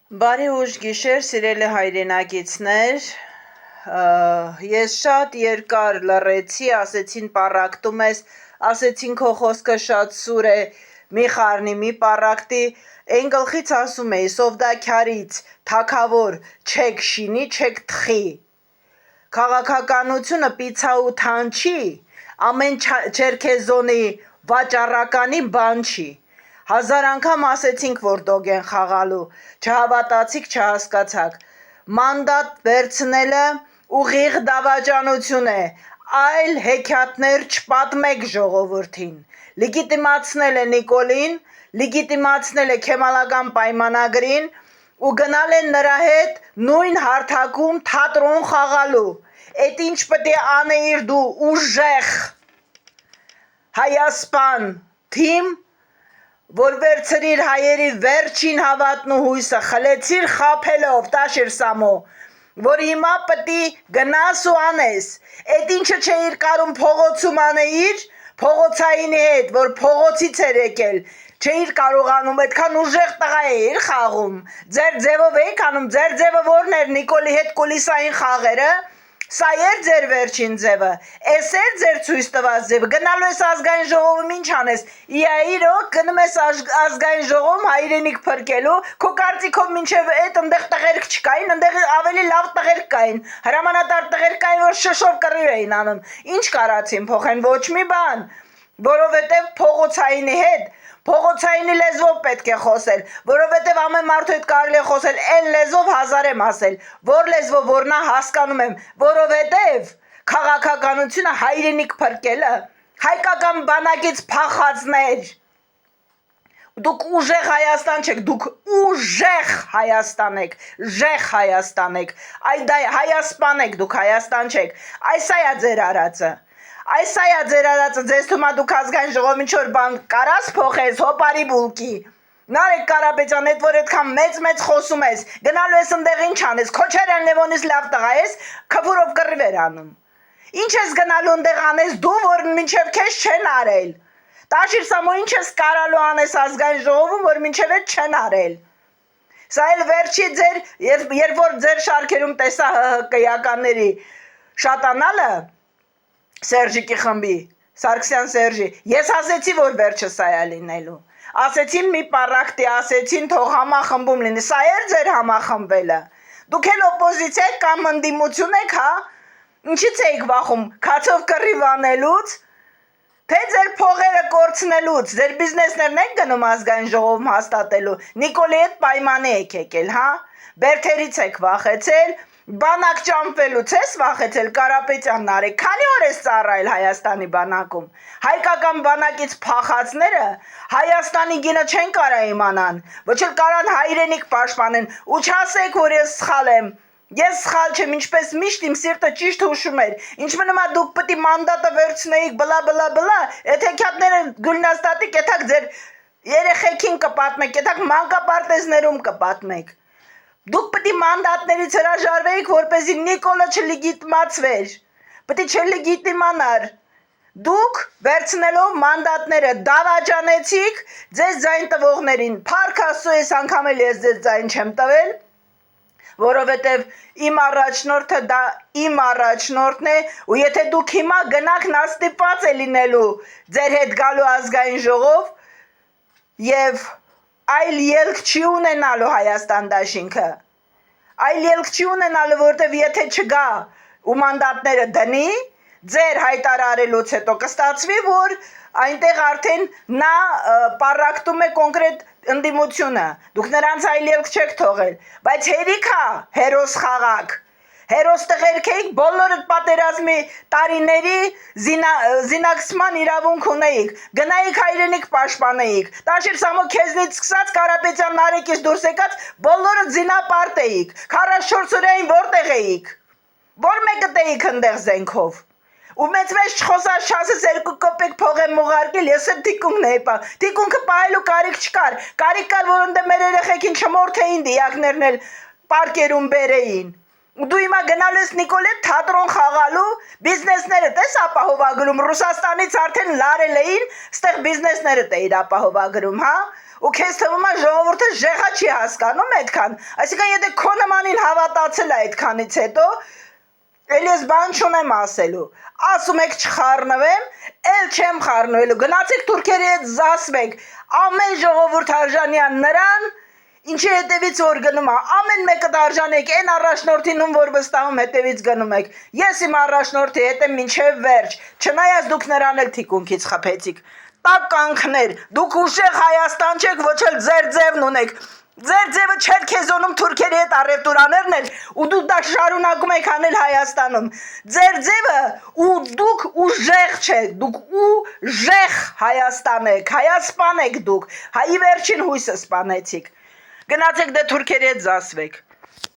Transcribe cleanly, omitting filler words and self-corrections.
Բարի ուշ գիշեր, սիրելի հայրենակիցներ, ես շատ երկար լռեցի, ասեցին պառակտում ես, ասեցին քո խոսքը շատ սուր է, մի խառնի, մի պառակտի, այն գլխից ասում էի, սովդաքյարից, թագավոր, չեք շինի, չեք թխի, քաղաքականությունը պիցա ու թան չի, ամեն չերքեզոնի վաճառականի բան չի, Հազար անգամ ասեցինք, որ դոգ են խաղալու, չհավատացիք, չհասկացաք, մանդատ վերցնելը ուղիղ դավաճանություն է, այլ հեքիաթներ չպատմեք ժողովրդին, լիգիտիմացնել է Նիկոլին, լիգիտիմացնել է Քեմալական պայմանագրին ու գնալ են նրա հետ նույն հարթակում թատրոն խաղալու, էդ ինչ պետք է անեիր դու ուժեղ հայասպան թիմ, որ վերցրիր հայերի վերջին հավատն ու հույսը, խլեցիր խափելով, տաշիր Սամո, որ հիմա պտի գնաս ու անես, էդ ինչը չէիր կարում փողոցում անեիր, փողոցայինի հետ, որ փողոցից էր եկել, չէիր կարողանում, այդքան ուժեղ տղա էիր խաղում, ձեր ձևով էիք անում, ձեր ձևը որն էր Նիկոլի հետ կուլիսային խաղերը, Սա էր ձեր վերջին ձևը, էս էր ձեր ցույց տված ձևը, գնալու ես ազգային ժողովում ինչ անես, իրոք գնում ես ազգային ժողովում հայրենիք փրկելու, քո կարծիքով մինչև այդ ընդեղ տղերք չկային, ընդեղ ավելի լավ տղերք կային, հրամանատար տղերք կային, որ շշով կռիվ էին անում, ինչ կարացին փոխեն, ոչ մի բան, որովհետև փողոցայինի հետ Փողոցայինի լեզվով պետք է խոսել, որովհետև ամեն մարդու հետ կարելի է խոսել, այն լեզվով հազար եմ ասել, որ լեզվով որ նա հասկանում եմ, որովհետև քաղաքականությունը հայրենիք փրկելը, հայկական բանակից փախածներ, դուք ուժեղ Հայաստան չեք, դուք ուժեղ Հայաստան եք, ժեղ Հայաստան եք, հայասպան եք, դուք Հայաստան չեք, այս այա ձեր արածը, Այս այա ձեր արածը, ձեզ թվում է դուք ազգային ժողով ինչ-որ բան կարաս փոխես, հոպարի բուլկի, Նարեկ Կարապետյան, այդ որ այդքան մեծ խոսում ես, գնալու ես ընդեղ ինչ անես, Քոչարյան Լևոնից լավ տղա ես, քվուրով կռիվ էր անում, Ինչ ես գնալու ընդեղ անես դու, որ մինչև քեզ չեն արել, Տաշիր Սամո, ինչ ես կարալու անես ազգային ժողովում, որ մինչև այդ չեն արել, Սա էլ վերջի ձեր, երբ որ ձեր շարքերում տեսա ՀՀԿ-ականների շատանալը, Սերժիկի խմբի, Սարգսյան Սերժի, ես ասեցի, որ վերջը սա է լինելու, ասեցին մի պառակտի, ասեցին թող համախմբում լինի, սա էր ձեր համախմբելը, դուք էլ օպոզիցիա եք կամ ընդդիմություն եք, հա, ինչից էիք վախում, քացով կռիվ անելուց, թե ձեր փողերը կորցնելուց, ձեր բիզնեսներն եք գնում ազգային ժողովում հաստատելու, Նիկոլի հետ պայմանի եք եկել, հա, Բերթերից եք վախեցել, Բանակ ճամփելուց ես վախեցել Կարապետյան Նարեկ, քանի օր ես ծառայել Հայաստանի բանակում, հայկական բանակից փախածները Հայաստանի գինը չեն կարա իմանան, ոչ էլ կարան հայրենիք պաշտպանեն, ու չասեք, որ ես սխալ եմ, ես սխալ չեմ, ինչպես միշտ իմ սիրտը ճիշտ հուշում էր, ինչ մնում է դուք պտի մանդատը վերցնեիք, բլա, այդ հեքիաթները Գուլնաստատիկ, եթակ ձեր երեխեքին կպատմեք, եթակ մանկապարտեզներում կպատմեք, Դուք պտի մանդատներից հրաժարվեիք, որպեսզի Նիկոլը չլիգիտիմացվեր, պտի չլիգիտիմանար, դուք վերցնելով մանդատները դավաճանեցիք ձեզ ձայն տվողներին, Փառք Աստծո ես անգամ էլ ես ձեզ ձայն չեմ տվել, որովհետև իմ առաջնորդը դա իմ առաջնորդն է, ու եթե դուք հիմա գնաք նա ստիպված է լինելու ձեր հետ գալու ազգային ժողով և այլ ելք չի ունենալու Հայաստան դաշինքը, այլ ելք չի ունենալու, որտև եթե չգա ու մանդատները դնի, ձեր հայտարարելուց հետո կստացվի, որ այնտեղ արդեն նա պառակտում է կոնկրետ ընդդիմությունը, դուք նրանց այլ ելք չեք թողել, բայց հերիքա հերոս խաղաք, Հերոս տղերք էիք, բոլորդ պատերազմի տարիների զինակցման իրավունք ունեիք, գնայիք հայրենիք պաշտպանեիք, Տաշիր Սամո քեզնից սկսած Կարապետյան Նարեկից դուրս եկած բոլորդ զինապարտ էիք, 44 օրյային որտեղ էիք, որ մեկը էիք ընդեղ զենքով, ու մեծ չխոսած չասես 2 կոպեկ փող եմ ուղարկել, ես էլ թիկունքն էի պահ, թիկունքը պահելու կարիք չկար, կարիք կար, որ ընդե մեր երեխեքին չմորթեին դիակներն էլ պարկերում բերեին, Դու հիմա գնալու ես Նիկոլի հետ թատրոն խաղալու, բիզնեսները տես ապահովագրում, Ռուսաստանից արդեն լարել էին, ստեղ բիզնեսները էիր ապահովագրում, հա, ու քեզ թվում է ժողովուրդը ժեղա չի հասկանում այդքան, այսինքն եթե քո նմանին հավատացել է այդքանից հետո, էլ ես բան չունեմ ասելու, ասում եք չխառնվեմ, էլ չեմ խառնվելու, գնացեք թուրքերի հետ զասվեք, ամեն ժողովուրդ արժանի է նրան, ինչի հետևից որ գնում է, ամեն մեկը դարժանեք, այն առաջնորդին ում որ վստահում հետևից գնում եք, ես իմ առաջնորդի հետ եմ մինչև վերջ, չնայած դուք նրան էլ թիկունքից խփեցիք, տակ կանքներ, դուք ուժեղ Հայաստան չեք, ոչ էլ ձեր ձևն ունեք, ձեր ձևը չէր քեզոնում թուրքերի հետ առևտուրաներն էլ, ու դուք դա շարունակում եք անել Հայաստանում, ձեր ձևը ու դուք ուժեղ չեք, դուք ուժեղ Հայաստան եք, հայասպան եք դուք, հայի վերջին հույսը սպանեցիք, գնացեք դե թուրքերի հետ զասվեք